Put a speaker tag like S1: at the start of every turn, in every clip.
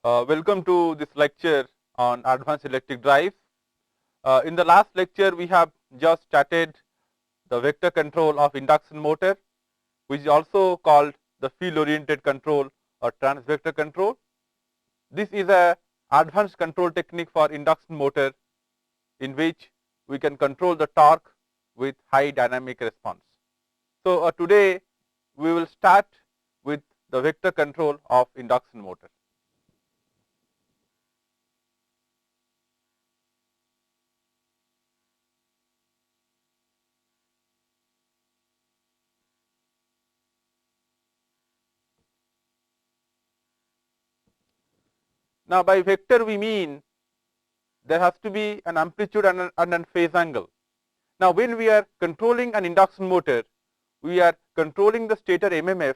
S1: Welcome to this lecture on advanced electric drives. In the last lecture, we have just started the vector control of induction motor, which is also called the field oriented control or transvector control. This is a advanced control technique for induction motor in which we can control the torque with high dynamic response. So, today we will start with the vector control of induction motor. Now, by vector we mean there has to be an amplitude and a phase angle. Now, when we are controlling an induction motor, we are controlling the stator MMF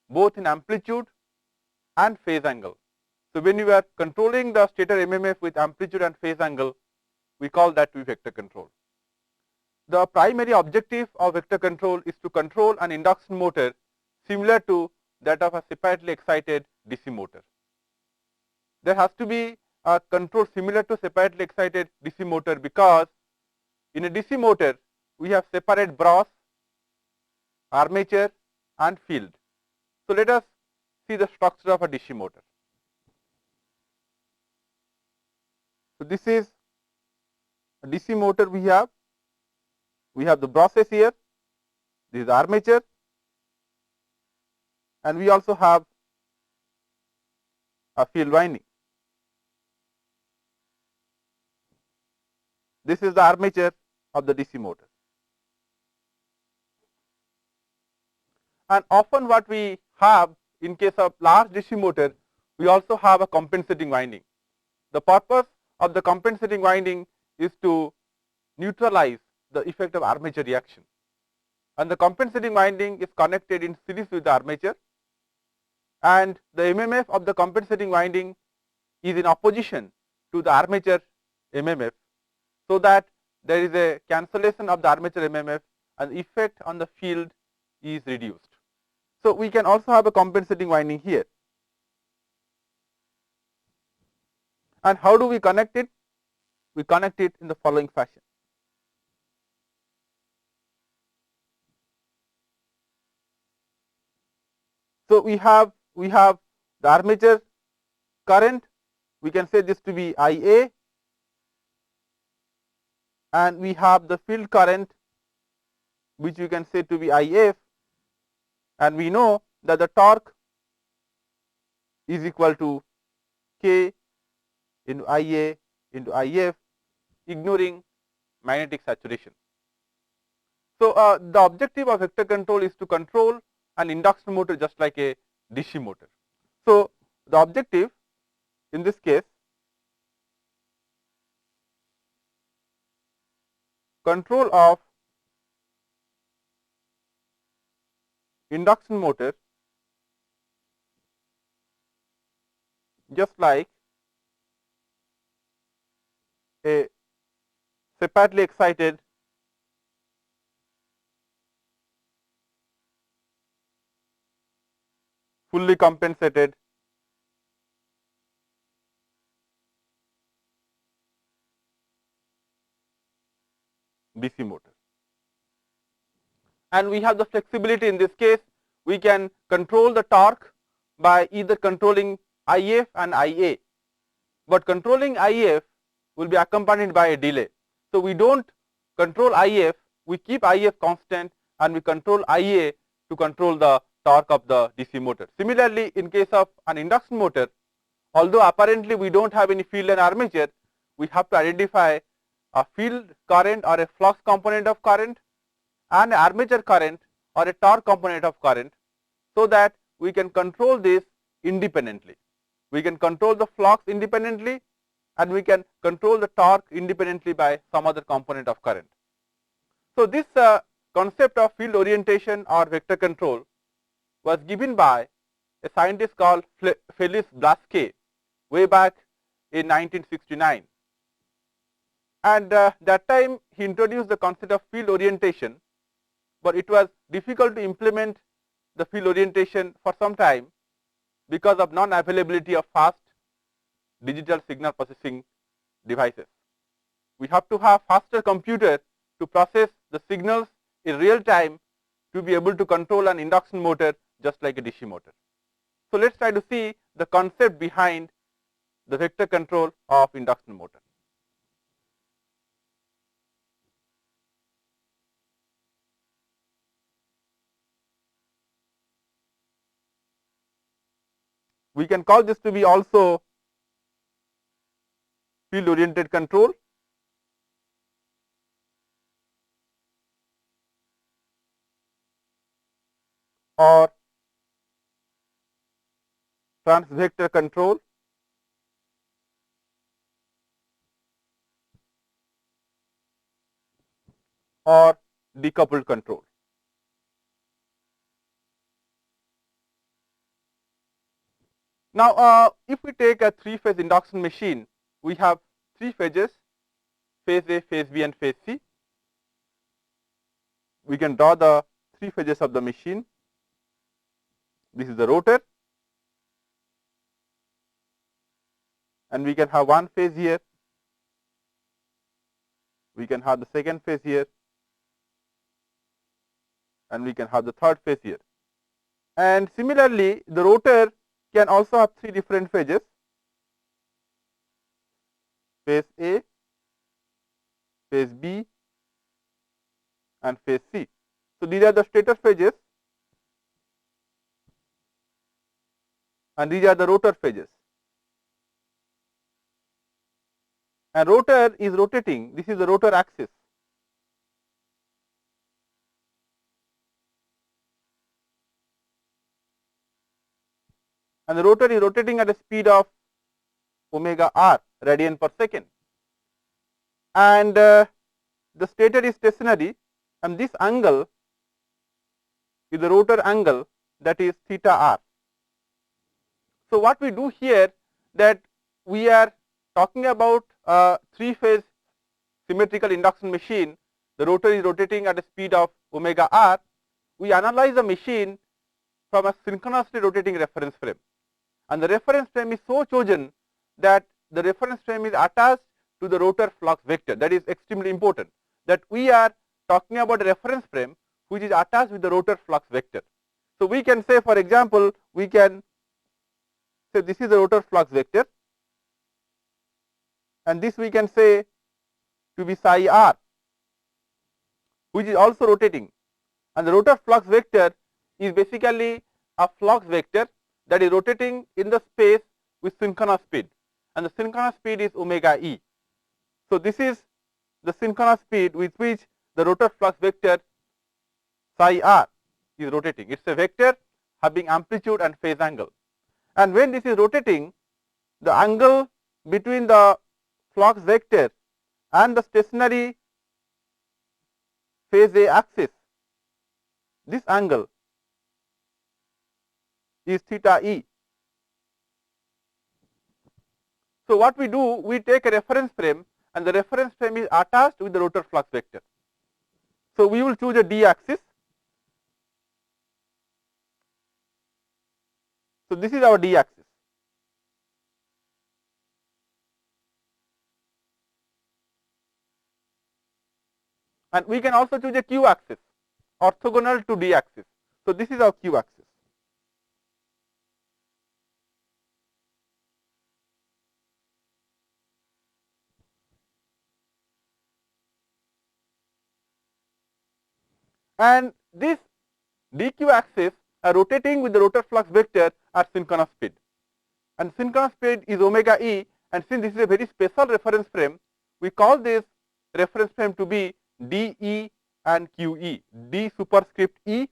S1: both in amplitude and phase angle. So, when you are controlling the stator MMF with amplitude and phase angle, we call that vector control. The primary objective of vector control is to control an induction motor similar to that of a separately excited DC motor. There has to be a control similar to separately excited DC motor because in a DC motor we have separate brass, armature and field. So, let us see the structure of a DC motor. So, this is a DC motor we have the brushes here, this is armature and we also have a field winding. This is the armature of the DC motor. And often what we have in case of large DC motor, we also have a compensating winding. The purpose of the compensating winding is to neutralize the effect of armature reaction. And the compensating winding is connected in series with the armature and the MMF of the compensating winding is in opposition to the armature MMF. So that there is a cancellation of the armature MMF and the effect on the field is reduced. So, we can also have a compensating winding here. And how do we connect it? We connect it in the following fashion. So, we have the armature current, we can say this to be IA, and we have the field current which we can say to be IF, and we know that the torque is equal to K into IA into IF, ignoring magnetic saturation. So, the objective of vector control is to control an induction motor just like a DC motor. So, the objective in this case, control of induction motor just like a separately excited fully compensated DC motor. And we have the flexibility in this case, we can control the torque by either controlling IF and IA, but controlling IF will be accompanied by a delay. So, we do not control IF, we keep IF constant and we control IA to control the torque of the DC motor. Similarly, in case of an induction motor, although apparently we do not have any field and armature, we have to identify a field current or a flux component of current and armature current or a torque component of current, so that we can control this independently. We can control the flux independently and we can control the torque independently by some other component of current. So, this concept of field orientation or vector control was given by a scientist called Felix Blasquet way back in 1969. And that time he introduced the concept of field orientation, but it was difficult to implement the field orientation for some time because of non availability of fast digital signal processing devices. We have to have faster computer to process the signals in real time to be able to control an induction motor just like a DC motor. So let's try to see the concept behind the vector control of induction motor. We can call this to be also field oriented control, or transvector control, or decoupled control. Now, if we take a 3-phase induction machine, we have 3 phases, phase A, phase B and phase C. We can draw the 3 phases of the machine. This is the rotor, and we can have one phase here, we can have the second phase here, and we can have the third phase here. And similarly, the rotor can also have 3 different phases, phase A, phase B and phase C. So these are the stator phases and these are the rotor phases. And rotor is rotating, this is the rotor axis. And the rotor is rotating at a speed of omega r radian per second. And the stator is stationary, and this angle is the rotor angle, that is theta r. So what we do here, that we are talking about a 3-phase symmetrical induction machine. The rotor is rotating at a speed of omega r. We analyze the machine from a synchronously rotating reference frame, and the reference frame is so chosen that the reference frame is attached to the rotor flux vector. That is extremely important, that we are talking about a reference frame which is attached with the rotor flux vector. So we can say, for example, we can say this is the rotor flux vector, and this we can say to be psi r, which is also rotating, and the rotor flux vector is basically a flux vector that is rotating in the space with synchronous speed, and the synchronous speed is omega e. So this is the synchronous speed with which the rotor flux vector psi r is rotating. It is a vector having amplitude and phase angle, and when this is rotating, the angle between the flux vector and the stationary phase A axis, this angle is theta e. So what we do, we take a reference frame, and the reference frame is attached with the rotor flux vector. So we will choose a d axis. So this is our d axis, and we can also choose a q axis orthogonal to d axis. So this is our q axis. And this dq axis are rotating with the rotor flux vector at synchronous speed, and synchronous speed is omega e, and since this is a very special reference frame, we call this reference frame to be dE and QE, d superscript e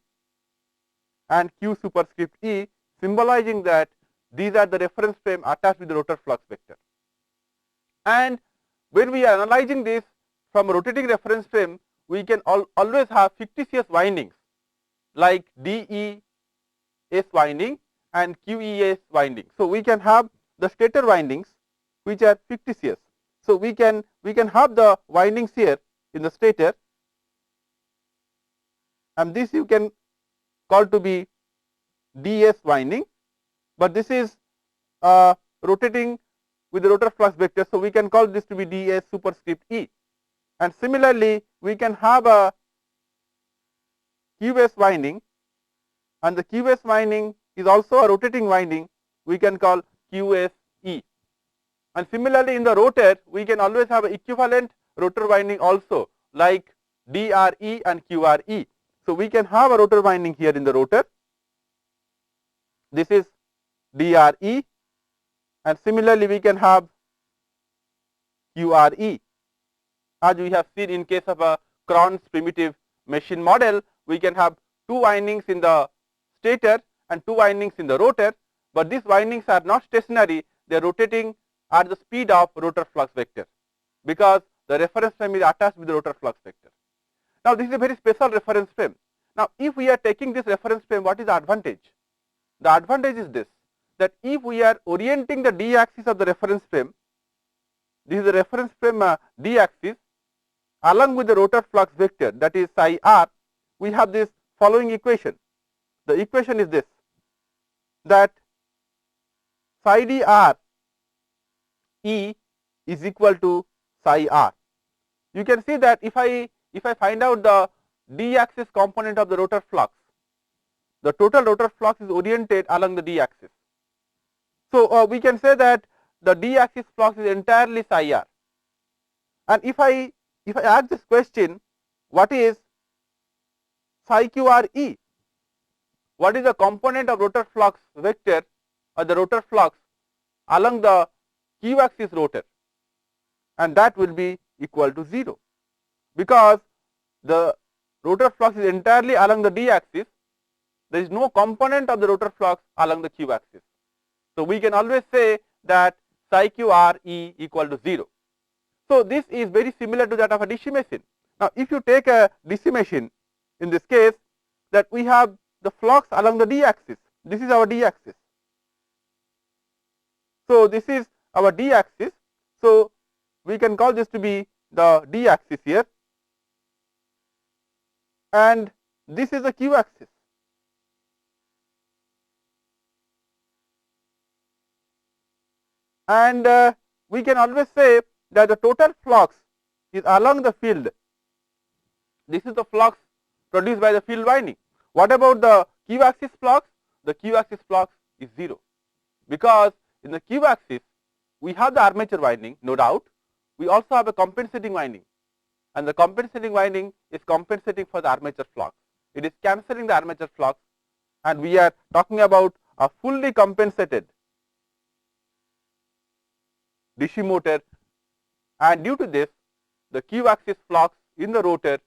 S1: and q superscript e, symbolizing that these are the reference frame attached with the rotor flux vector. And when we are analyzing this from a rotating reference frame, we can always have fictitious windings like DES winding and QES winding. So we can have the stator windings which are fictitious. So we can have the windings here in the stator, and this you can call to be DS winding, but this is rotating with the rotor flux vector. So, we can call this to be ds superscript E, and similarly we can have a QS winding, and the QS winding is also a rotating winding, we can call QSE. And similarly in the rotor we can always have an equivalent rotor winding also, like DRE and QRE. So, we can have a rotor winding here in the rotor. This is DRE, and similarly we can have QRE. As we have seen in case of a Cron's primitive machine model, we can have two windings in the stator and two windings in the rotor, but these windings are not stationary, they are rotating at the speed of rotor flux vector, because the reference frame is attached with the rotor flux vector. Now, this is a very special reference frame. Now, if we are taking this reference frame, what is the advantage? The advantage is this, that if we are orienting the d axis of the reference frame, this is the reference frame d axis along with the rotor flux vector, that is psi r, we have this following equation. The equation is this, that psi d r E is equal to psi r. You can see that if I find out the d axis component of the rotor flux, the total rotor flux is oriented along the d axis. So, we can say that the d axis flux is entirely psi r. And if I ask this question, what is psi q r E? What is the component of rotor flux vector or the rotor flux along the q axis rotor? And that will be equal to 0, because the rotor flux is entirely along the d axis. There is no component of the rotor flux along the q axis. So, we can always say that psi q r E equal to 0. So, this is very similar to that of a DC machine. Now, if you take a DC machine, in this case, that we have the flux along the d axis, this is our d axis. So, this is our d axis. So, we can call this to be the d axis here, and this is the q axis. And we can always say that the total flux is along the field. This is the flux produced by the field winding. What about the q axis flux? The q axis flux is 0, because in the q axis we have the armature winding, no doubt. We also have a compensating winding, and the compensating winding is compensating for the armature flux. It is cancelling the armature flux, and we are talking about a fully compensated DC motor, and due to this the q axis flux in the rotor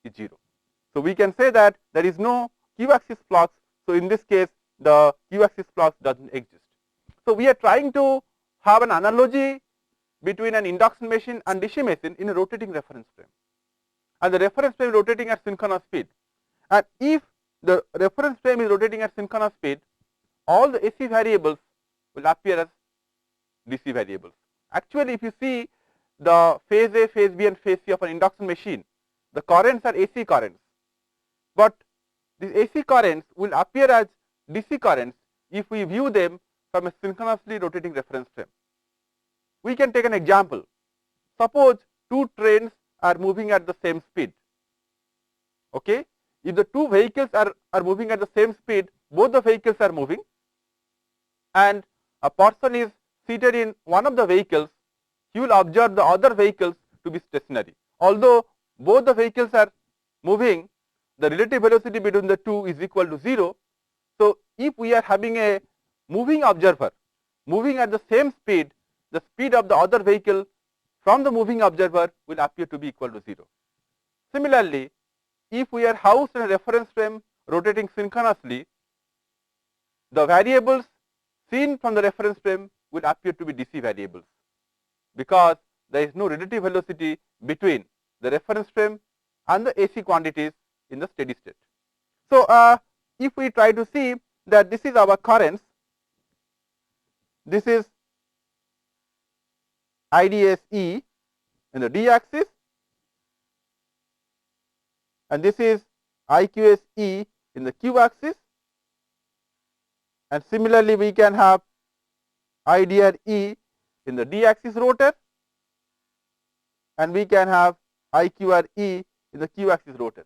S1: is 0. So, we can say that there is no q axis flux. So, in this case the q axis flux does not exist. So, we are trying to have an analogy between an induction machine and DC machine in a rotating reference frame, and the reference frame is rotating at synchronous speed. And if the reference frame is rotating at synchronous speed, all the AC variables will appear as DC variables. Actually, if you see the phase A, phase B and phase C of an induction machine, the currents are AC currents, but these AC currents will appear as DC currents if we view them from a synchronously rotating reference frame. We can take an example. Suppose two trains are moving at the same speed. Okay? If the two vehicles are moving at the same speed, both the vehicles are moving, and a person is seated in one of the vehicles, he will observe the other vehicles to be stationary. Although both the vehicles are moving, the relative velocity between the two is equal to 0. So, if we are having a moving observer moving at the same speed, the speed of the other vehicle from the moving observer will appear to be equal to 0. Similarly, if we are housed in a reference frame rotating synchronously, the variables seen from the reference frame will appear to be DC variables, because there is no relative velocity between the reference frame and the AC quantities in the steady state. So, if we try to see that this is our currents, this is IDS E in the D axis, and this is IQS E in the Q axis, and similarly we can have IDR E in the d axis rotor, and we can have IQR E in the q axis rotor,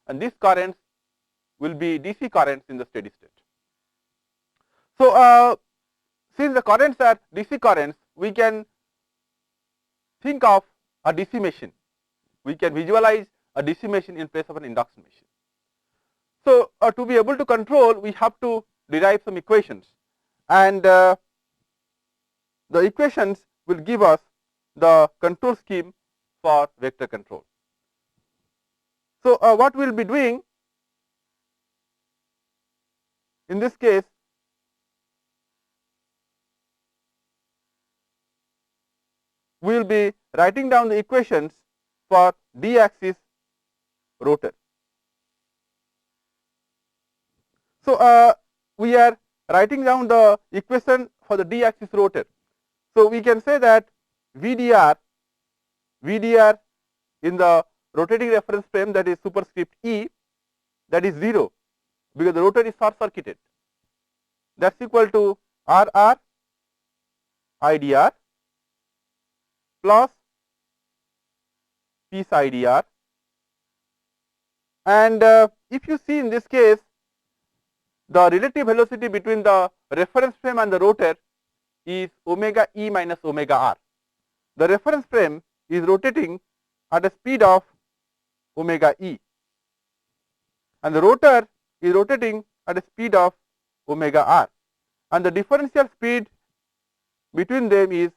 S1: and these currents will be DC currents in the steady state. So, since the currents are DC currents, we can think of a decimation. We can visualize a decimation in place of an induction machine. So, to be able to control, we have to derive some equations, and the equations will give us the control scheme for vector control. So, what we will be doing in this case, we will be writing down the equations for d axis rotor. So, we are writing down the equation for the d axis rotor. So, we can say that VDR in the rotating reference frame, that is superscript E, that is 0, because the rotor is short circuited, that is equal to RR IDR plus P psi dr, and if you see in this case, the relative velocity between the reference frame and the rotor is omega E minus omega r. The reference frame is rotating at a speed of omega E, and the rotor is rotating at a speed of omega r, and the differential speed between them is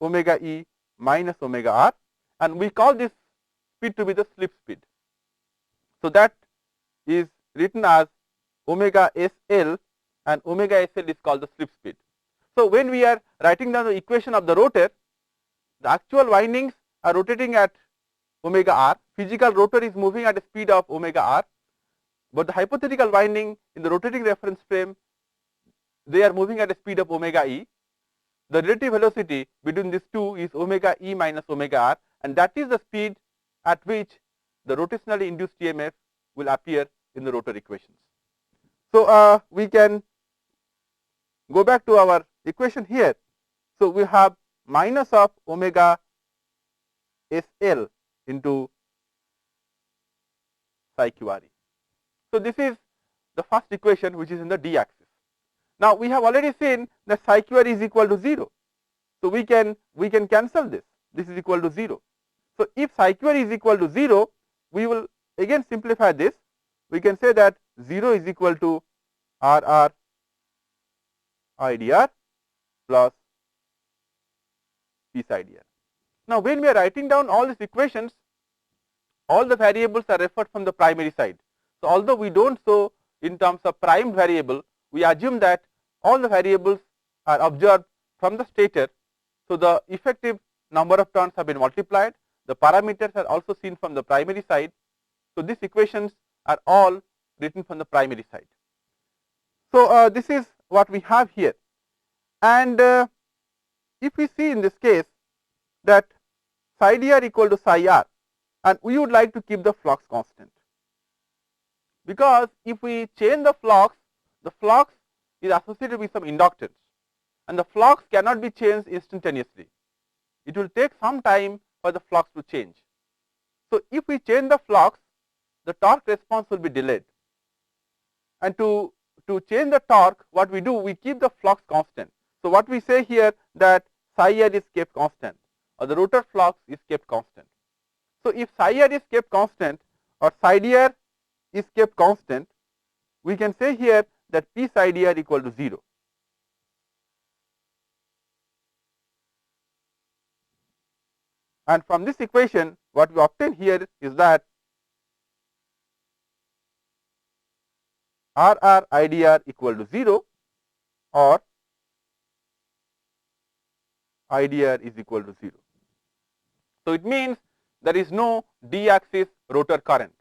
S1: omega E minus omega r, and we call this speed to be the slip speed. So, that is written as omega SL, and omega SL is called the slip speed. So, when we are writing down the equation of the rotor, the actual windings are rotating at omega r, physical rotor is moving at a speed of omega r, but the hypothetical winding in the rotating reference frame, they are moving at a speed of omega E. The relative velocity between these two is omega E minus omega r, and that is the speed at which the rotationally induced EMF will appear in the rotor equations. So, we can go back to our equation here. So, we have minus of omega SL into psi QRE. So, this is the first equation which is in the d axis. Now, we have already seen that psi QRE is equal to 0. So, we can cancel this. This is equal to 0. So, if psi QRE is equal to 0, we will again simplify this. We can say that 0 is equal to RR IDR plus P psi dr. Now, when we are writing down all these equations, all the variables are referred from the primary side. So, although we do not show in terms of primed variable, we assume that all the variables are observed from the stator. So, the effective number of turns have been multiplied, the parameters are also seen from the primary side. So, these equations are all written from the primary side. So, this is what we have here, and if we see in this case that psi dr equal to psi r, and we would like to keep the flux constant, because if we change the flux is associated with some inductance, and the flux cannot be changed instantaneously. It will take some time for the flux to change. So, if we change the flux, the torque response will be delayed, and to change the torque, what we do, we keep the flux constant. So, what we say here that psi r is kept constant, or the rotor flux is kept constant. So, if psi r is kept constant or psi dr is kept constant, we can say here that P psi dr equal to 0. And from this equation, what we obtain here is that RR IDR equal to 0, or IDR is equal to 0. So, it means there is no d axis rotor current.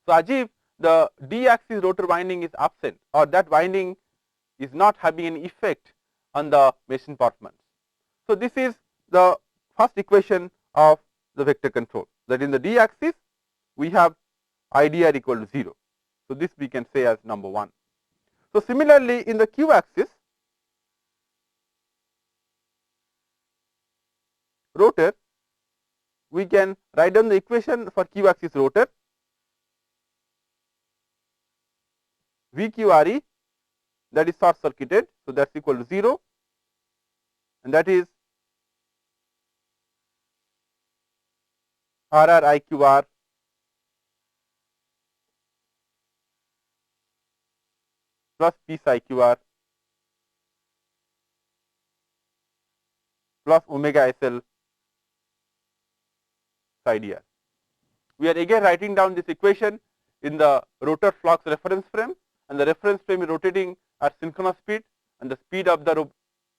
S1: So, as if the d axis rotor winding is absent, or that winding is not having any effect on the machine performance. So, this is the first equation of the vector control, that in the d axis we have IDR equal to 0. So, this we can say as number 1. So, similarly in the q axis, rotor, we can write down the equation for q axis rotor. VQRE, that is short circuited, so that is equal to 0, and that is RR IQR plus P psi QR plus omega SL psi dr. We are again writing down this equation in the rotor flux reference frame, and the reference frame is rotating at synchronous speed, and the speed of the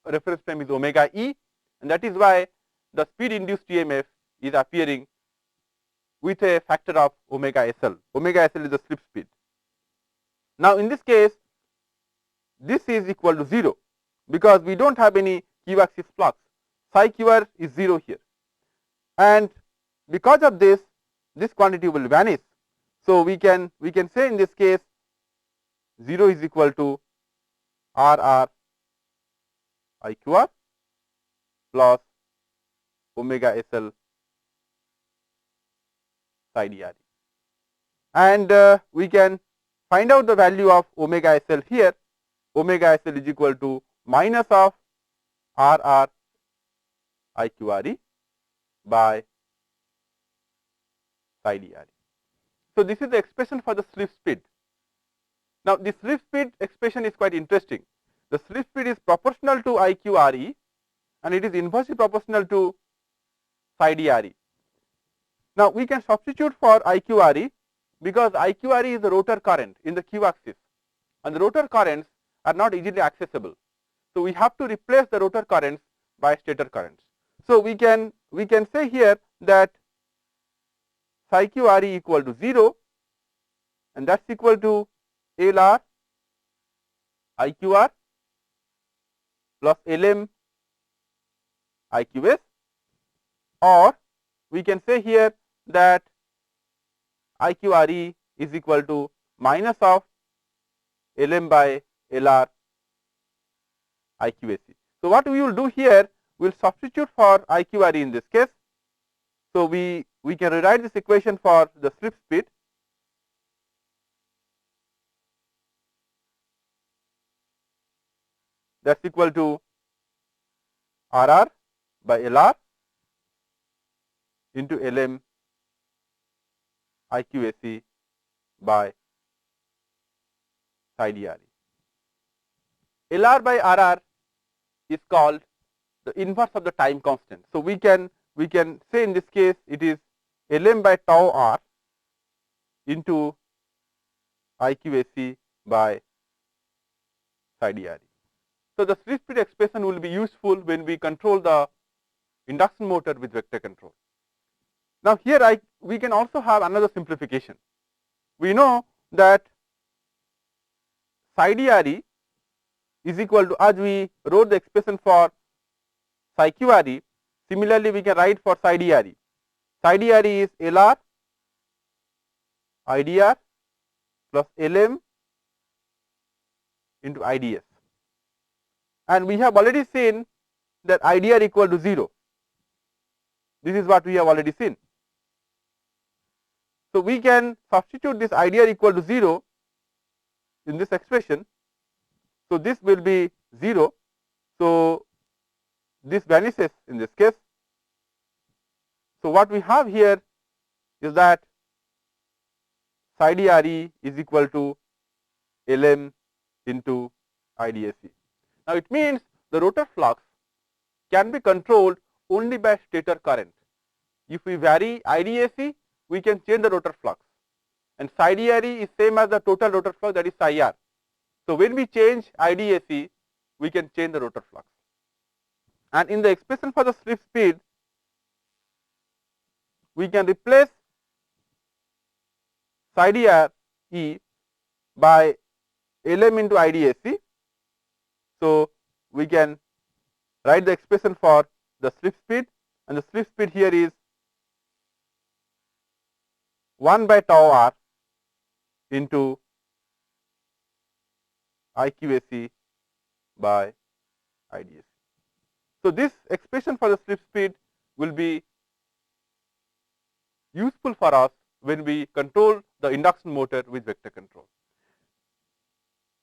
S1: reference frame is omega E, and that is why the speed induced EMF is appearing with a factor of omega SL. Omega SL is the slip speed. Now, in this case, this is equal to 0 because we do not have any q axis flux. Psi QR is 0 here, and because of this, this quantity will vanish. So, we can say in this case 0 is equal to RR IQR plus omega SL psi dr, and we can find out the value of omega SL here. Omega SL is equal to minus of RR IQRE by psi dr. So, this is the expression for the slip speed. Now, the slip speed expression is quite interesting. The slip speed is proportional to IQRE and it is inversely proportional to psi dre. Now, we can substitute for IQRE because IQRE is the rotor current in the q axis, and the rotor currents are not easily accessible. So, we have to replace the rotor currents by stator currents. So, we can say here that psi QRE equal to 0, and that is equal to LR IQR plus LM IQS, or we can say here that IQRE is equal to minus of LM by LR IQSE. So, what we will do here, we will substitute for IQRE in this case. So, we can rewrite this equation for the slip speed. That is equal to RR by LR into LM IQSE by psi dre. LR by RR is called the inverse of the time constant. So, we can say in this case it is LM by tau R into IQSE by psi dre. So, the slip speed expression will be useful when we control the induction motor with vector control. Now, here we can also have another simplification. We know that psi dre is equal to, as we wrote the expression for psi QRE, similarly we can write for psi dre. Psi dre is LR IDR plus LM into IDS, and we have already seen that IDR equal to 0. This is what we have already seen. So, we can substitute this IDR equal to 0 in this expression. So, this will be 0. So, this vanishes in this case. So, what we have here is that psi dre is equal to LM into IDSE. Now, it means the rotor flux can be controlled only by stator current. If we vary IDSE, we can change the rotor flux, and psi dre is same as the total rotor flux, that is psi r. So, when we change IDSE, we can change the rotor flux, and in the expression for the slip speed, we can replace psi dre by LM into IDSE. So, we can write the expression for the slip speed, and the slip speed here is 1 by tau r into IQSE by IDSE. So, this expression for the slip speed will be useful for us when we control the induction motor with vector control.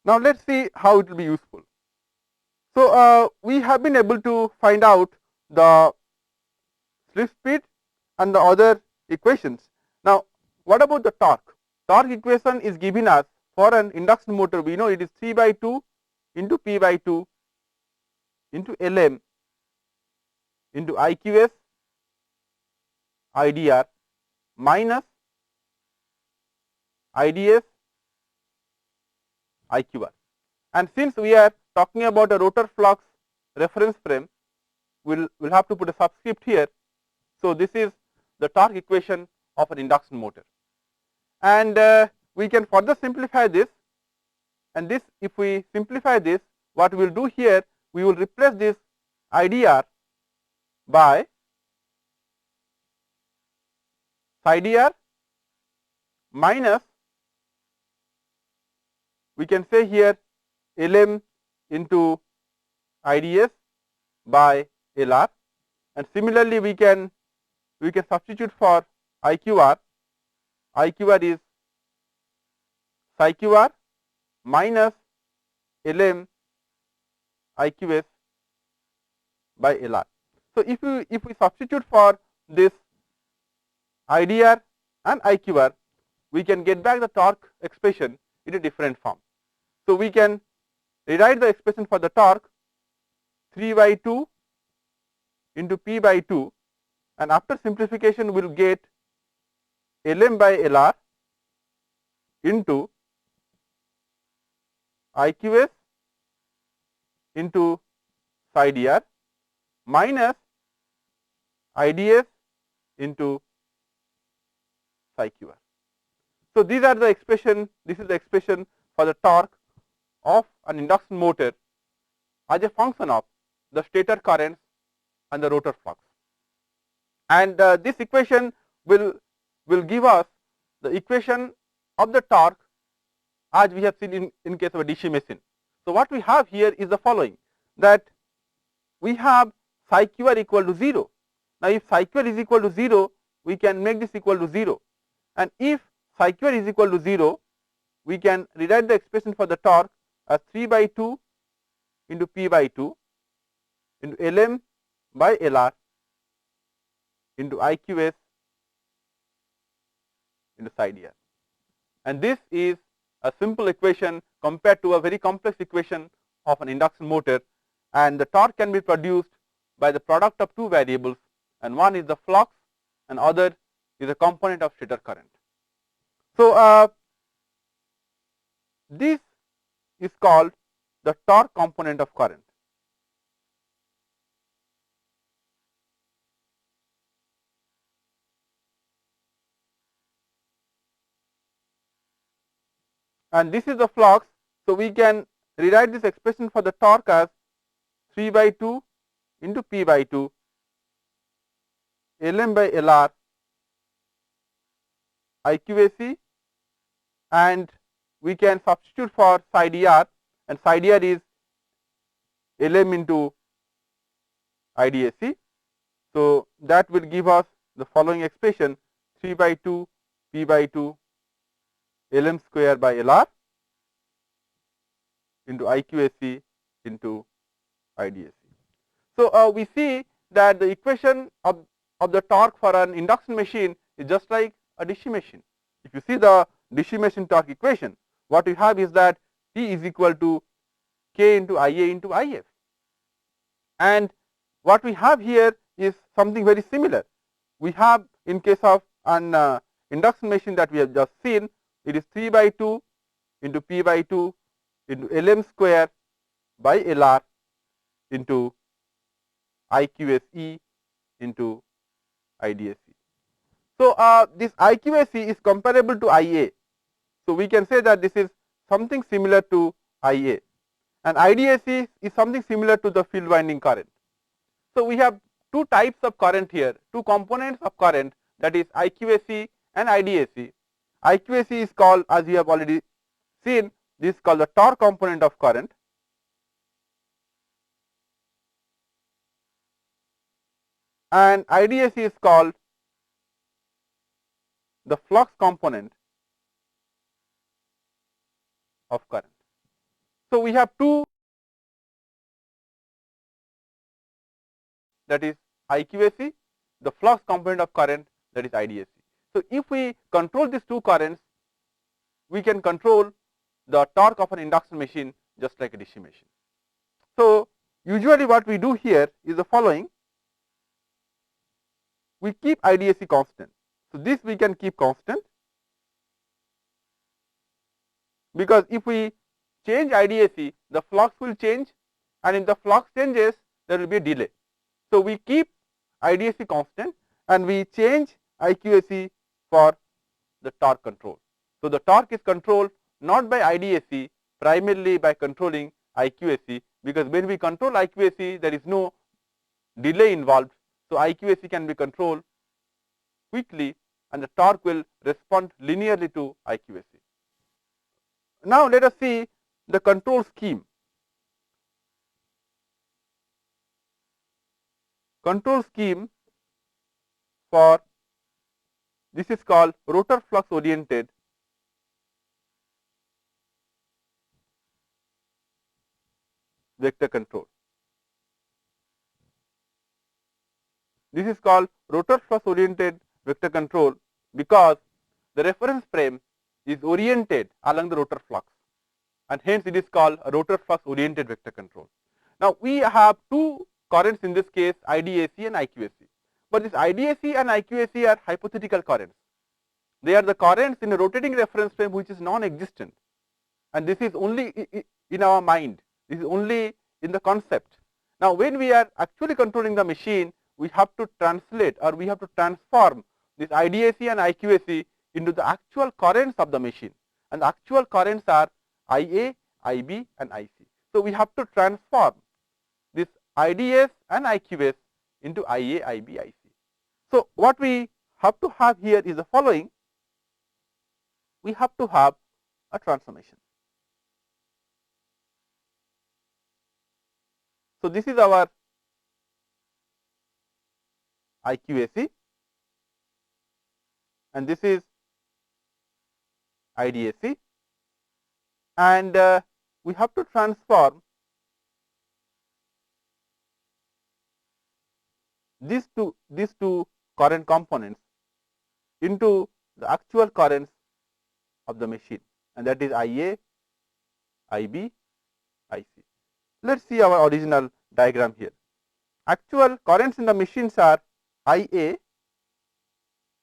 S1: Now, let us see how it will be useful. So, we have been able to find out the slip speed and the other equations. Now, what about the torque? Torque equation is given us for an induction motor. We know it is 3 by 2 into P by 2 into Lm into IQS IDR minus IDS IQR. And since we are talking about a rotor flux reference frame, we'll have to put a subscript here. So, this is the torque equation of an induction motor, and we can further simplify this, and this, if we simplify this, what we will do here, we will replace this IDR by psi dr minus, we can say here Lm into IDS by Lr, and similarly we can substitute for IQR. IQR is psi QR minus Lm IQS by Lr. So, if we substitute for this IDR and IQR, we can get back the torque expression in a different form. So, we can rewrite the expression for the torque 3 by 2 into P by 2, and after simplification we will get Lm by Lr into IQS into psi dr minus IDS into psi QR. So, these are the expression, this is the expression for the torque of an induction motor as a function of the stator currents and the rotor flux. And this equation will give us the equation of the torque as we have seen in case of a DC machine. So, what we have here is the following, that we have psi QR equal to 0. Now, if psi QR is equal to 0, we can make this equal to 0, and if psi QR is equal to 0, we can rewrite the expression for the torque as 3 by 2 into P by 2 into Lm by Lr into IQS into psi dr. And this is a simple equation compared to a very complex equation of an induction motor, and the torque can be produced by the product of two variables, and one is the flux and other is a component of stator current. So, this is called the torque component of current. And this is the flux. So, we can rewrite this expression for the torque as 3 by 2 into P by 2 Lm by Lr IQAC, and we can substitute for psi dr, and psi dr is Lm into IDAC. So, that will give us the following expression 3 by 2 P by 2 Lm square by Lr into IQAC into IDAC. So, we see that the equation of the torque for an induction machine is just like a DC machine. If you see the DC machine torque equation, what we have is that T is equal to K into IA into IF, and what we have here is something very similar. We have, in case of an induction machine that we have just seen, it is 3 by 2 into P by 2 into Lm square by Lr into IQSE into IDAC. So, this IQAC is comparable to IA. So, we can say that this is something similar to IA, and IDAC is something similar to the field winding current. So, we have two types of current here, two components of current, that is IQAC and IDAC. IQAC is called, as we have already seen, this is called the torque component of current, and IDAC is called the flux component of current. So, we have two, that is IQAC, the flux component of current, that is IDAC. So, if we control these two currents, we can control the torque of an induction machine just like a decimation. So, usually what we do here is the following: we keep IDAC constant. So, this we can keep constant, because if we change IDAC, the flux will change, and if the flux changes, there will be a delay. So, we keep IDAC constant and we change IQAC for the torque control. So, the torque is controlled not by IDAC, primarily by controlling IQAC, because when we control IQAC, there is no delay involved. So, IQAC can be controlled quickly and the torque will respond linearly to IQAC. Now, let us see the control scheme. Control scheme for this is called rotor flux oriented vector control. This is called rotor flux oriented vector control because the reference frame is oriented along the rotor flux, and hence it is called a rotor flux oriented vector control. Now, we have two currents in this case, IDAC and IQAC, but this IDAC and IQAC are hypothetical currents. They are the currents in a rotating reference frame which is non-existent, and this is only in our mind, this is only in the concept. Now, when we are actually controlling the machine, we have to translate or we have to transform this IDAC and IQAC into the actual currents of the machine, and the actual currents are IA, IB and IC. So, we have to transform this IDS and IQS into IA, IB, IC. So, what we have to have here is the following: we have to have a transformation. So, this is our IQAC and this is IDAC, and we have to transform these two current components into the actual currents of the machine, and that is IA, IB, IC. Let us see our original diagram here. Actual currents in the machines are IA,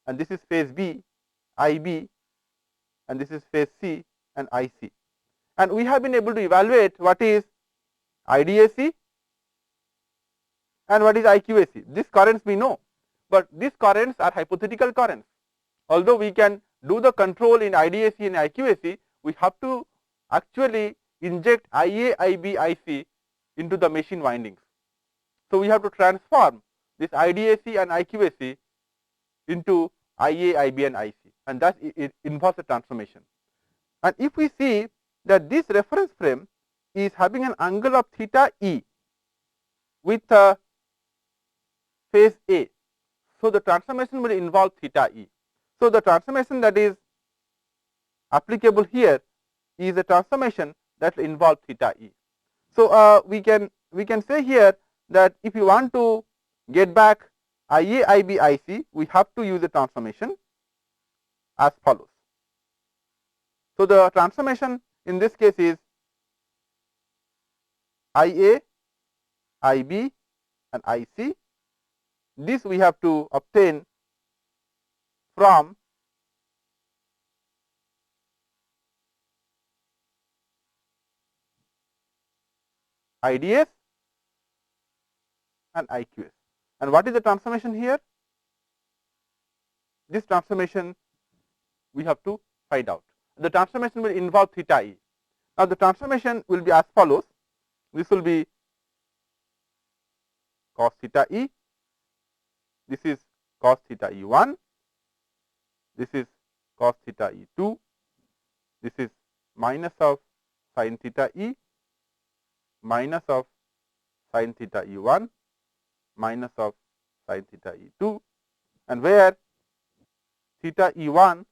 S1: and this is phase B, IB, and this is phase C and IC. And we have been able to evaluate what is IDAC and what is IQAC. These currents we know, but these currents are hypothetical currents. Although we can do the control in IDAC and IQAC, we have to actually inject IA, IB, IC into the machine windings. So, we have to transform this IDAC and IQAC into IA, IB and IC, and thus it involves a transformation. And if we see that this reference frame is having an angle of theta E with phase A, so the transformation will involve theta E. So, the transformation that is applicable here is a transformation that will involve theta E. So, we can say here that if you want to get back IA, IB, IC, we have to use a transformation as follows. So, the transformation in this case is IA, IB and IC. This we have to obtain from IDS and IQS. And what is the transformation here? This transformation we have to find out. The transformation will involve theta E. Now, the transformation will be as follows. This will be cos theta E, this is cos theta E1, this is cos theta E2, this is minus of sin theta E, minus of sin theta E1, minus of sin theta E2, and where theta E1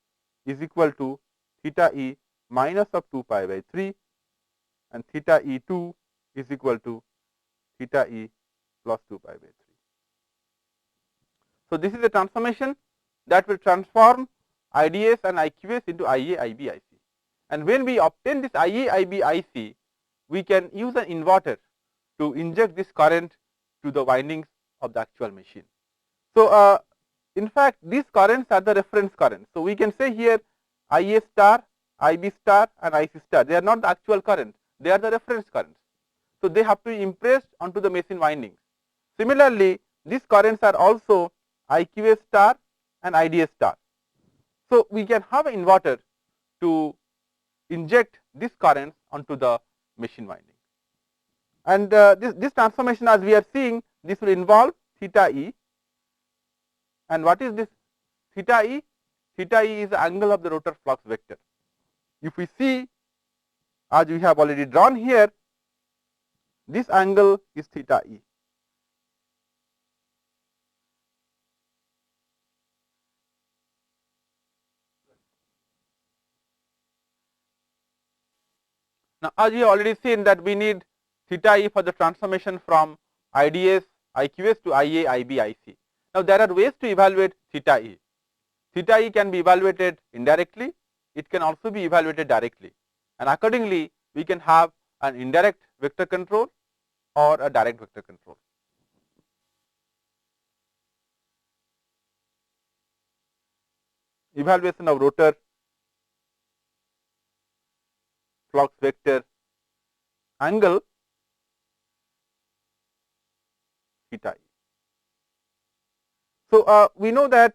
S1: is equal to theta E minus of 2 pi by 3, and theta E2 is equal to theta E plus 2 pi by 3. So, this is a transformation that will transform IDS and IQS into IA, IB, IC. And when we obtain this IA, IB, IC, we can use an inverter to inject this current to the windings of the actual machine. So, in fact, these currents are the reference currents. So, we can say here IA star, IB star and IC star, they are not the actual current, they are the reference currents. So, they have to be impressed onto the machine windings. Similarly, these currents are also IQS star and IDS star. So, we can have an inverter to inject these currents onto the machine winding. And this transformation, as we are seeing, this will involve theta E. And what is this theta E? Theta E is the angle of the rotor flux vector. If we see, as we have already drawn here, this angle is theta E. Now, as you have already seen that we need theta E for the transformation from IDS, IQS to IA, IB, IC. Now, there are ways to evaluate theta E. Theta E can be evaluated indirectly, it can also be evaluated directly, and accordingly we can have an indirect vector control or a direct vector control. Evaluation of rotor flux vector angle theta E. So, we know that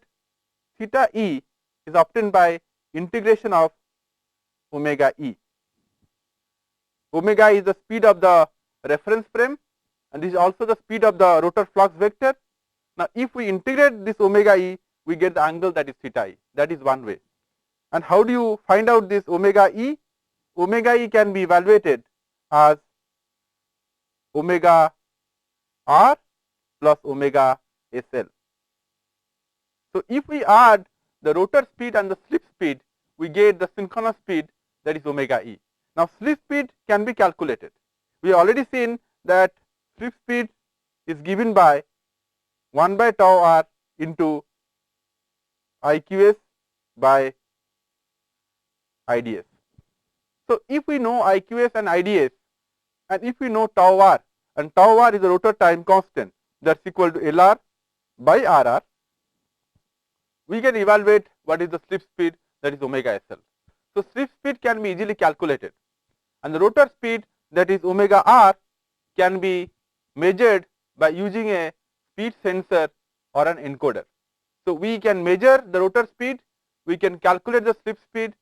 S1: theta E is obtained by integration of omega E. Omega is the speed of the reference frame and this is also the speed of the rotor flux vector. Now, if we integrate this omega E, we get the angle that is theta E. That is one way. And how do you find out this omega E? Omega E can be evaluated as omega R plus omega SL. So, if we add the rotor speed and the slip speed, we get the synchronous speed, that is omega E. Now, slip speed can be calculated. We have already seen that slip speed is given by 1 by tau r into IQS by IDS. So, if we know IQS and IDS and if we know tau r, and tau r is the rotor time constant, that is equal to LR by RR, we can evaluate what is the slip speed, that is omega SL. So, slip speed can be easily calculated and the rotor speed, that is omega R, can be measured by using a speed sensor or an encoder. So, we can measure the rotor speed, we can calculate the slip speed,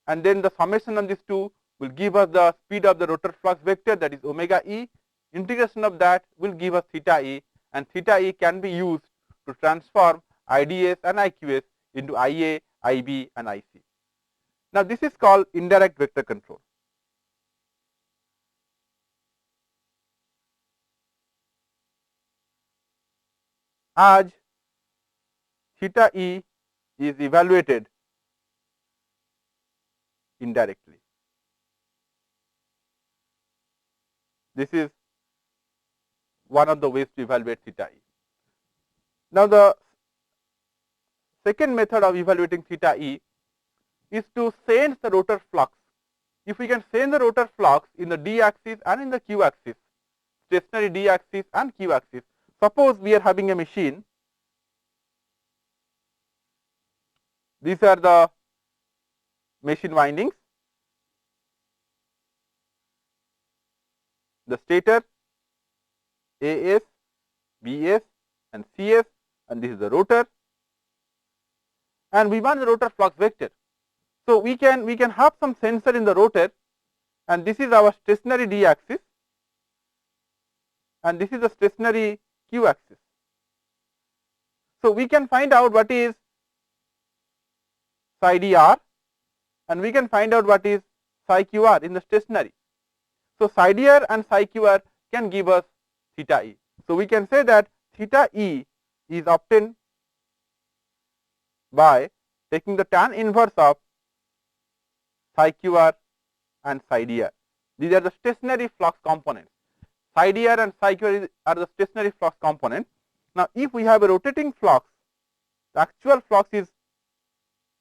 S1: and then the summation of these two will give us the speed of the rotor flux vector, that is omega E. Integration of that will give us theta E, and theta E can be used to transform IDS and IQS into IA, IB and IC. Now, this is called indirect vector control. As theta E is evaluated indirectly. This is one of the ways to evaluate theta E. Now, the second method of evaluating theta E is to sense the rotor flux. If we can sense the rotor flux in the d axis and in the q axis, stationary d axis and q axis. Suppose we are having a machine, these are the machine windings, the stator, AS, BS and CS, and this is the rotor, and we want the rotor flux vector. So, we can have some sensor in the rotor, and this is our stationary d axis and this is the stationary q axis. So, we can find out what is psi dr and we can find out what is psi qr in the stationary. So, psi dr and psi qr can give us theta E. So, we can say that theta E is obtained by taking the tan inverse of psi QR and psi DR. These are the stationary flux components. Psi DR and psi QR are the stationary flux components. Now, if we have a rotating flux, the actual flux is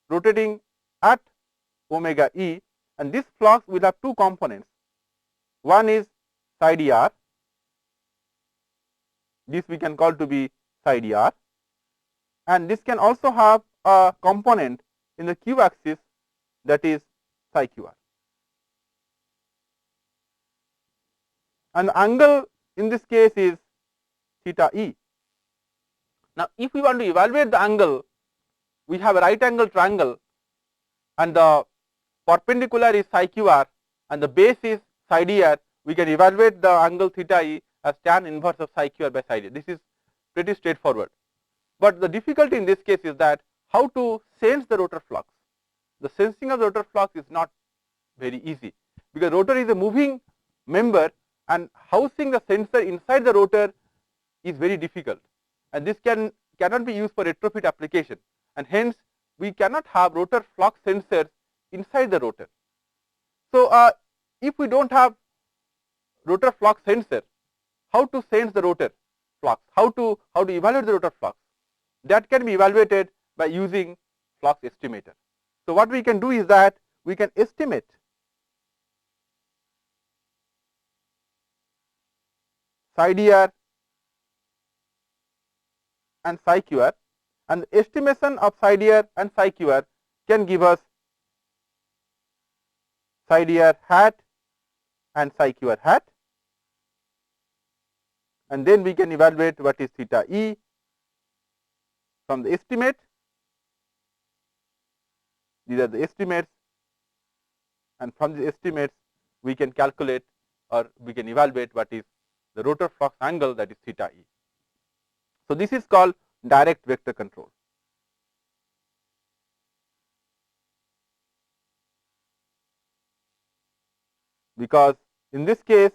S1: rotating at omega e, and this flux will have two components. One is psi DR, this we can call to be psi DR, and this can also have a component in the q axis, that is psi QR. And the angle in this case is theta e. Now, if we want to evaluate the angle, we have a right angle triangle and the perpendicular is psi QR and the base is psi DR. We can evaluate the angle theta e as tan inverse of psi QR by psi DR. This is pretty straightforward. But the difficulty in this case is that how to sense the rotor flux. The sensing of the rotor flux is not very easy, because rotor is a moving member and housing the sensor inside the rotor is very difficult, and this cannot be used for retrofit application, and hence we cannot have rotor flux sensors inside the rotor. So, if we do not have rotor flux sensor, how to sense the rotor flux, how to evaluate the rotor flux? That can be evaluated by using flux estimator. So, what we can do is that we can estimate psi DR and psi QR, and the estimation of psi DR and psi QR can give us psi DR hat and psi QR hat, and then we can evaluate what is theta e from the estimate. These are the estimates, and from the estimates we can calculate or we can evaluate what is the rotor flux angle, that is theta e. So, this is called direct vector control. Because in this case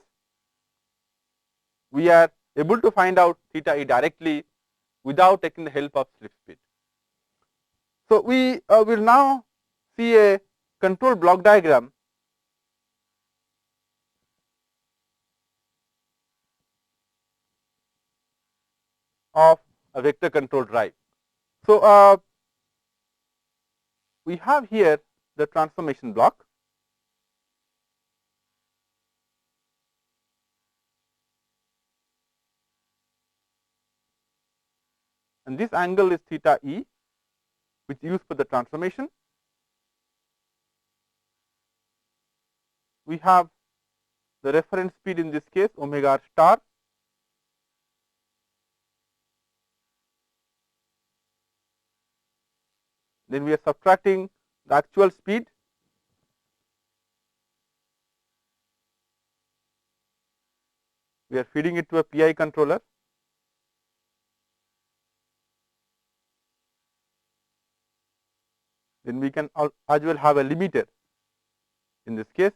S1: we are able to find out theta e directly without taking the help of slip speed. So, we will now see a control block diagram of a vector control drive. So, we have here the transformation block, and this angle is theta e, which is used for the transformation. We have the reference speed in this case omega r star, then we are subtracting the actual speed, we are feeding it to a PI controller, then we can as well have a limiter in this case,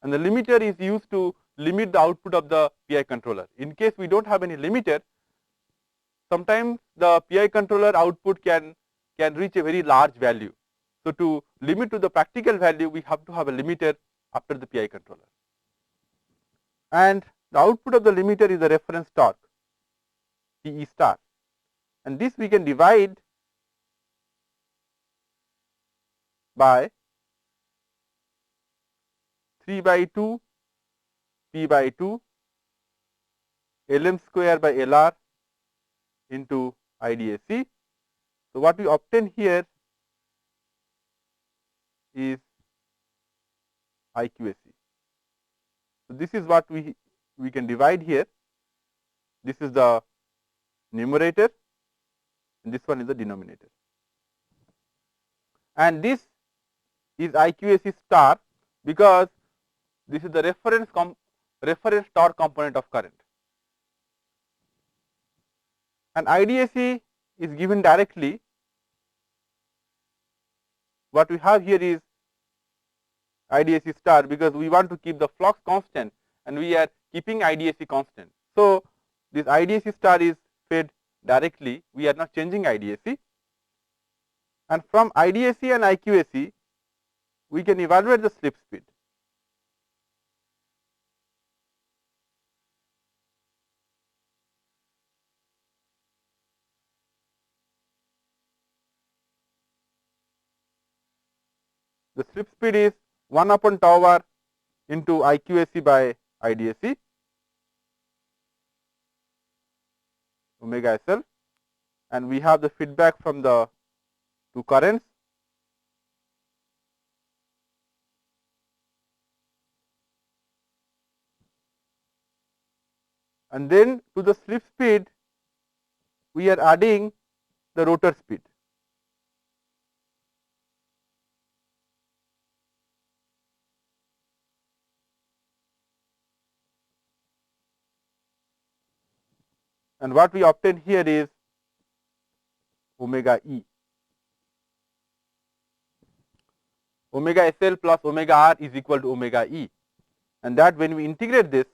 S1: and the limiter is used to limit the output of the PI controller. In case we do not have any limiter, sometimes the PI controller output can reach a very large value. So, to limit to the practical value, we have to have a limiter after the PI controller, and the output of the limiter is the reference torque Te star, and this we can divide by 3 by 2 P by 2 Lm square by Lr into IDAC. So, what we obtain here is IQAC. So, this is what we can divide here. This is the numerator and this one is the denominator, and this is IQAC star because this is the reference torque component of current, and IDAC is given directly. What we have here is IDAC star because we want to keep the flux constant and we are keeping IDAC constant. So, this IDAC star is fed directly, we are not changing IDAC, and from IDAC and IQAC we can evaluate the slip speed. The slip speed is 1 upon tau r into IQAC by IDAC omega SL, and we have the feedback from the two currents. And then to the slip speed we are adding the rotor speed. And what we obtain here is omega E. Omega SL plus omega R is equal to omega E, and that when we integrate this,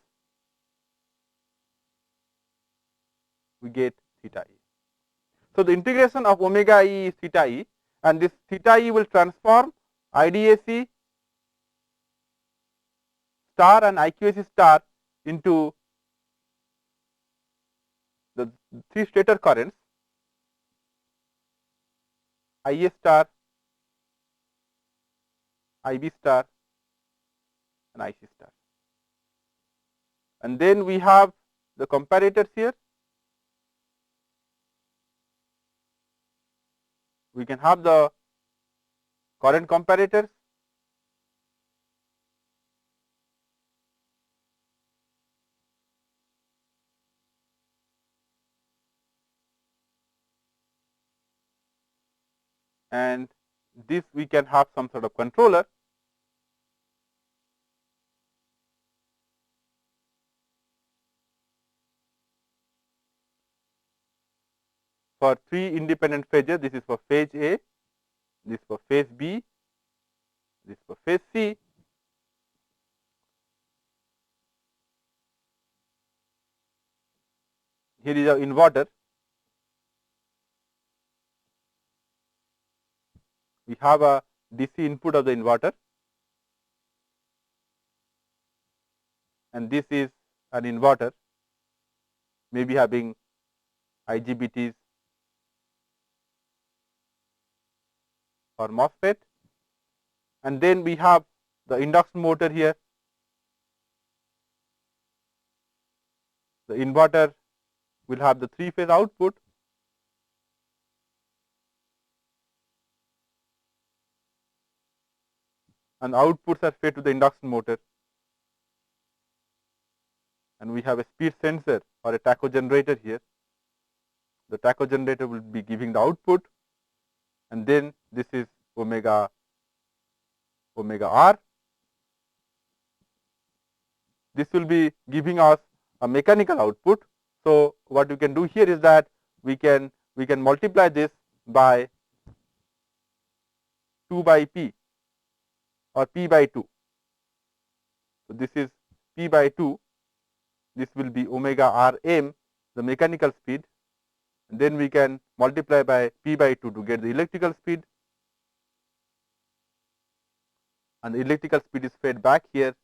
S1: we get theta E. So, the integration of omega E is theta E, and this theta E will transform IDAC star and IQAC star into the three stator currents IA star, IB star and IC star. And then we have the comparators here. We can have the current comparators, and this we can have some sort of controller. For three independent phases, this is for phase A, this for phase B, this for phase C. Here is our inverter. We have a DC input of the inverter, and this is an inverter, maybe having IGBTs or MOSFET, and then we have the induction motor here. The inverter will have the three phase output, and outputs are fed to the induction motor, and we have a speed sensor or a tacho generator here. The tacho generator will be giving the output, and then this is omega R. This will be giving us a mechanical output. So, what we can do here is that we can multiply this by 2 by P or P by 2. So, this is P by 2, this will be omega R m, the mechanical speed, and then we can multiply by P by 2 to get the electrical speed, and the electrical speed is fed back here,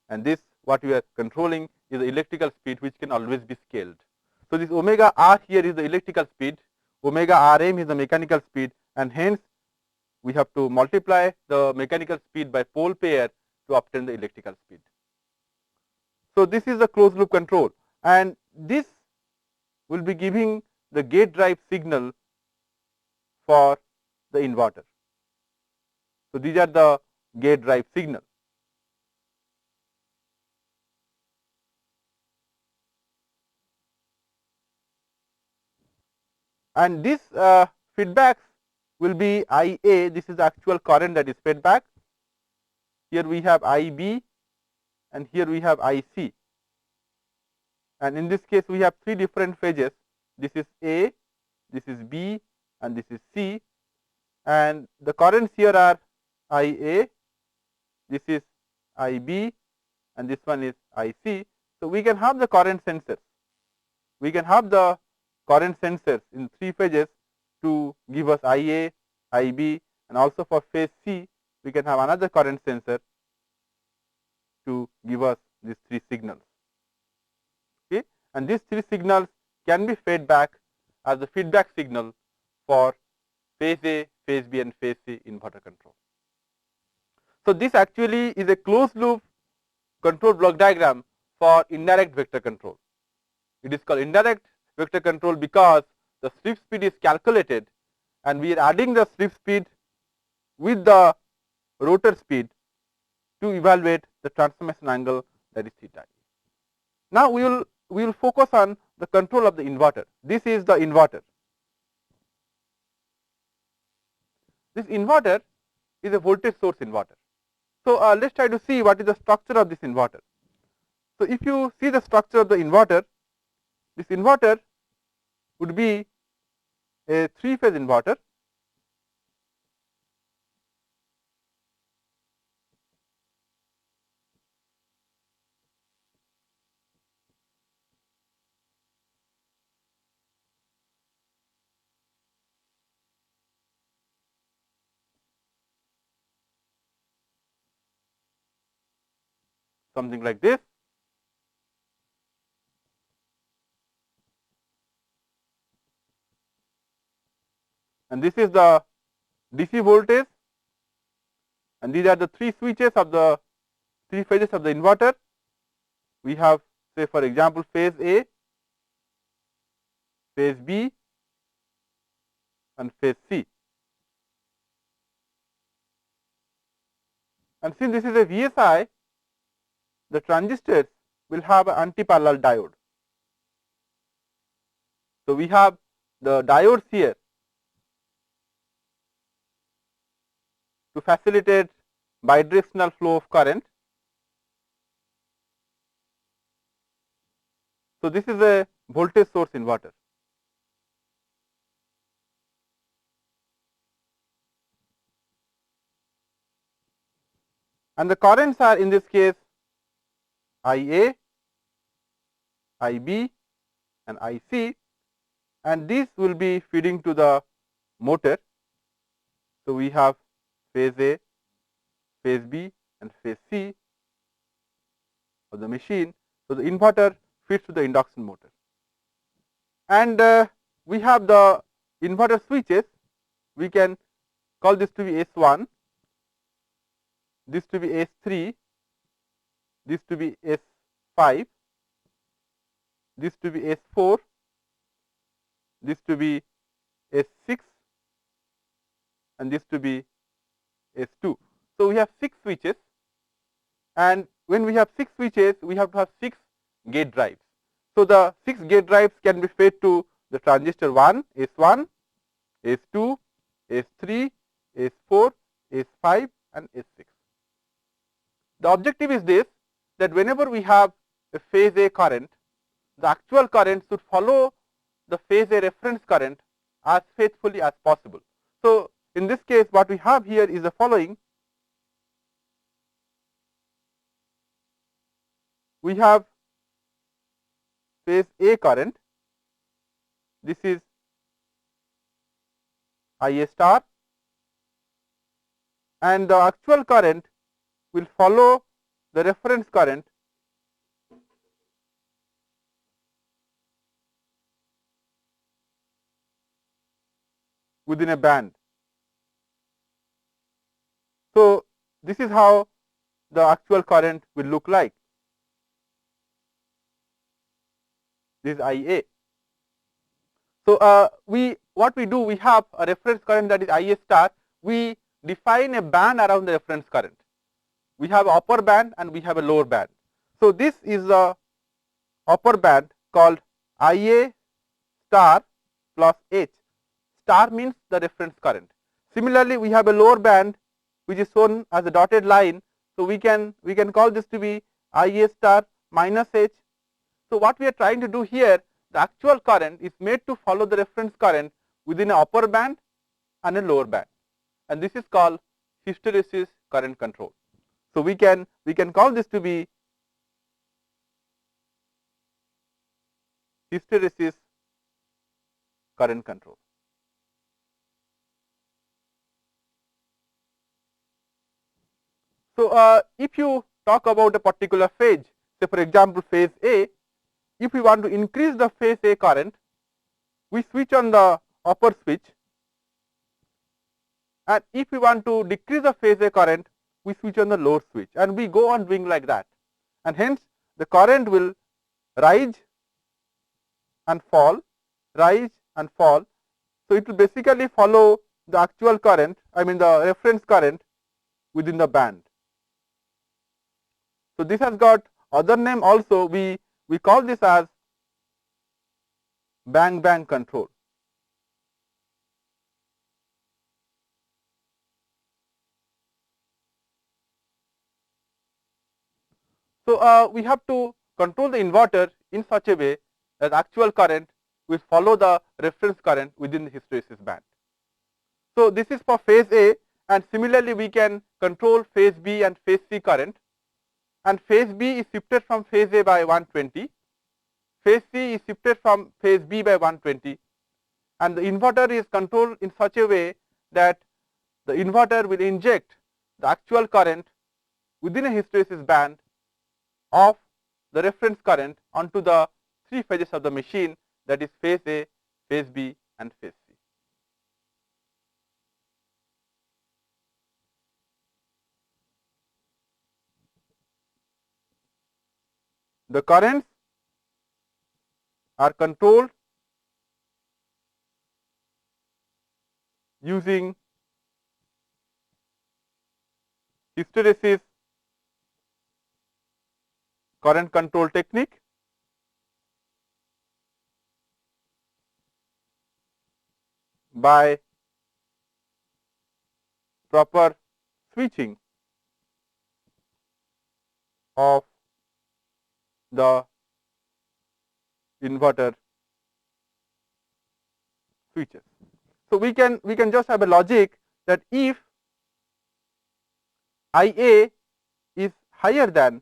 S1: and this what we are controlling is the electrical speed, which can always be scaled. So, this omega R here is the electrical speed, omega R m is the mechanical speed, and hence we have to multiply the mechanical speed by pole pair to obtain the electrical speed. So, this is the closed loop control, and this will be giving the gate drive signal for the inverter. So, these are the gate drive signal. And this feedbacks will be IA, this is the actual current that is fed back. Here we have IB and here we have IC. And in this case we have three different phases. This is A, this is B and this is C. And the currents here are IA, this is IB and this one is IC. So, we can have the current sensors. We can have the current sensors in 3 phases to give us IA, IB, and also for phase C we can have another current sensor to give us these 3 signals. Okay, and these 3 signals can be fed back as the feedback signal for phase A, phase B, and phase C inverter control. So this actually is a closed loop control block diagram for indirect vector control. It is called indirect vector control because the slip speed is calculated and we are adding the slip speed with the rotor speed to evaluate the transformation angle, that is theta. Now we will focus on the control of the inverter. This is the inverter. This inverter is a voltage source inverter. So let us try to see what is the structure of this inverter. So if you see the structure of the inverter, this inverter would be a 3-phase inverter. Something like this. And this is the DC voltage, and these are the 3 switches of the 3 phases of the inverter. We have, say for example, phase A, phase B, and phase C. And since this is a VSI, the transistors will have an anti-parallel diode. So we have the diodes here to facilitate bidirectional flow of current. So this is a voltage source inverter. And the currents are in this case IA, IB, and IC, and these will be feeding to the motor. So we have phase A, phase B, and phase C of the machine. So the inverter feeds to the induction motor. And we have the inverter switches. We can call this to be S1, this to be S3, this to be S5, this to be S4, this to be S6, and this to be S2. So we have 6 switches, and when we have 6 switches, we have to have 6 gate drives. So the 6 gate drives can be fed to the transistor 1, S1, S2, S3, S4, S5, and S6. The objective is this, that whenever we have a phase A current, the actual current should follow the phase A reference current as faithfully as possible. So in this case, what we have here is the following. We have phase A current, this is IA star, and the actual current will follow the reference current within a band. So this is how the actual current will look like. This is IA. So what we do, we have a reference current, that is IA star. We define a band around the reference current. We have an upper band and we have a lower band. So this is the upper band called IA star plus H. Star means the reference current. Similarly, we have a lower band which is shown as a dotted line. So we can call this to be IA star minus H. So what we are trying to do here, the actual current is made to follow the reference current within an upper band and a lower band, and this is called hysteresis current control. So we can call this to be hysteresis current control. So, if you talk about a particular phase, say for example phase A, if we want to increase the phase A current, we switch on the upper switch, and if we want to decrease the phase A current, we switch on the lower switch, and we go on doing like that, and hence the current will rise and fall, rise and fall. So, it will basically follow the actual current, I mean the reference current within the band. So, this has got other name also, we call this as bang bang control. So, we have to control the inverter in such a way that actual current will follow the reference current within the hysteresis band. So, this is for phase A, and similarly we can control phase B and phase C current, and phase B is shifted from phase A by 120, phase C is shifted from phase B by 120, and the inverter is controlled in such a way that the inverter will inject the actual current within a hysteresis band of the reference current onto the three phases of the machine, that is phase A, phase B and phase C. The currents are controlled using hysteresis current control technique, by proper switching of the inverter switches. So, we can just have a logic that if IA is higher than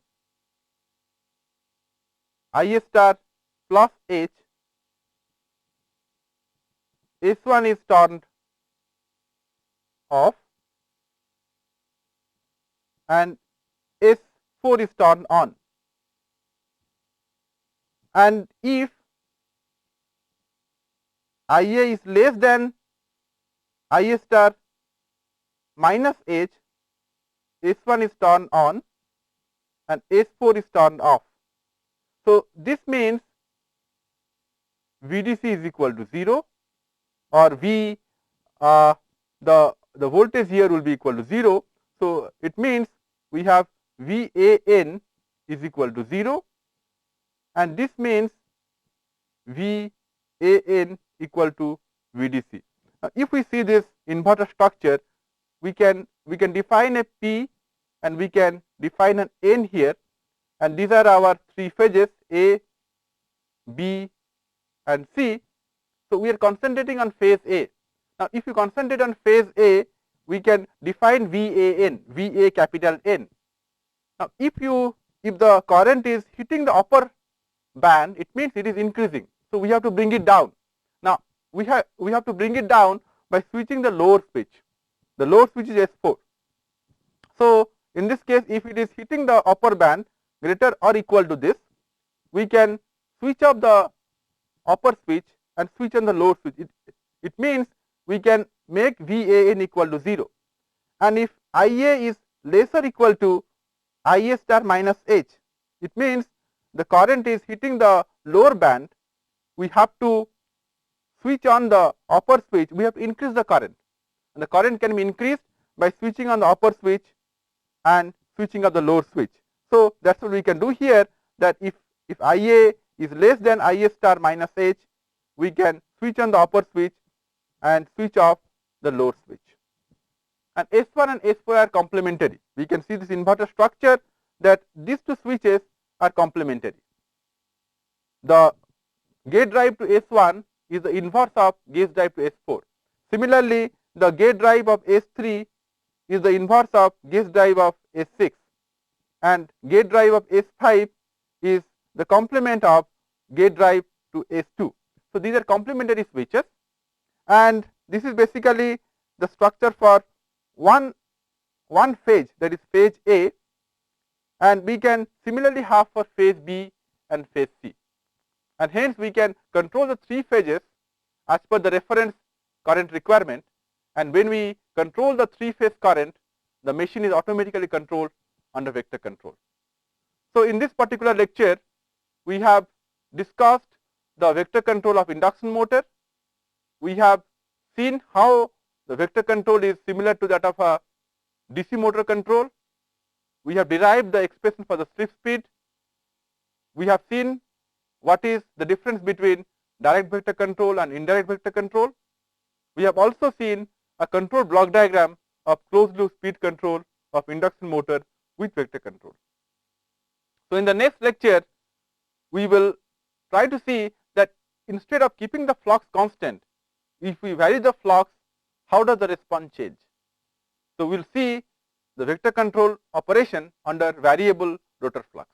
S1: IA star plus H, S1 is turned off and S4 is turned on, and if IA is less than IA star minus H, S1 is turned on and S4 is turned off. So, this means VDC is equal to 0, or V the voltage here will be equal to 0. So, it means we have VAN is equal to 0, and this means VAN equal to VDC. Now, if we see this inverter structure, we can define a P and we can define an N here, and these are our three phases A, B and C. So, we are concentrating on phase A. Now, if you concentrate on phase A, we can define VAN, VA capital N. Now, if the current is hitting the upper band, it means it is increasing. So, we have to bring it down. Now, we have to bring it down by switching the lower switch. The lower switch is S4. So, in this case, if it is hitting the upper band greater or equal to this, we can switch off the upper switch and switch on the lower switch. It means we can make VAN equal to 0, and if IA is lesser equal to IA star minus H, it means the current is hitting the lower band, we have to switch on the upper switch, we have to increase the current, and the current can be increased by switching on the upper switch and switching of the lower switch. So, that is what we can do here, that if IA is less than IA star minus H, we can switch on the upper switch and switch off the lower switch. And S1 and S4 are complementary. We can see this inverter structure that these two switches are complementary. The gate drive to S1 is the inverse of gate drive to S4. Similarly, the gate drive of S3 is the inverse of gate drive of S6, and gate drive of S5 is the complement of gate drive to S2. So, these are complementary switches, and this is basically the structure for one phase, that is phase A, and we can similarly have for phase B and phase C, and hence we can control the 3 phases as per the reference current requirement, and when we control the 3-phase current, the machine is automatically controlled under vector control. So, in this particular lecture we have discussed the vector control of induction motor. We have seen how the vector control is similar to that of a DC motor control. We have derived the expression for the slip speed. We have seen what is the difference between direct vector control and indirect vector control. We have also seen a control block diagram of closed loop speed control of induction motor with vector control. So, in the next lecture we will try to see that instead of keeping the flux constant, if we vary the flux, how does the response change? So, we will see the vector control operation under variable rotor flux.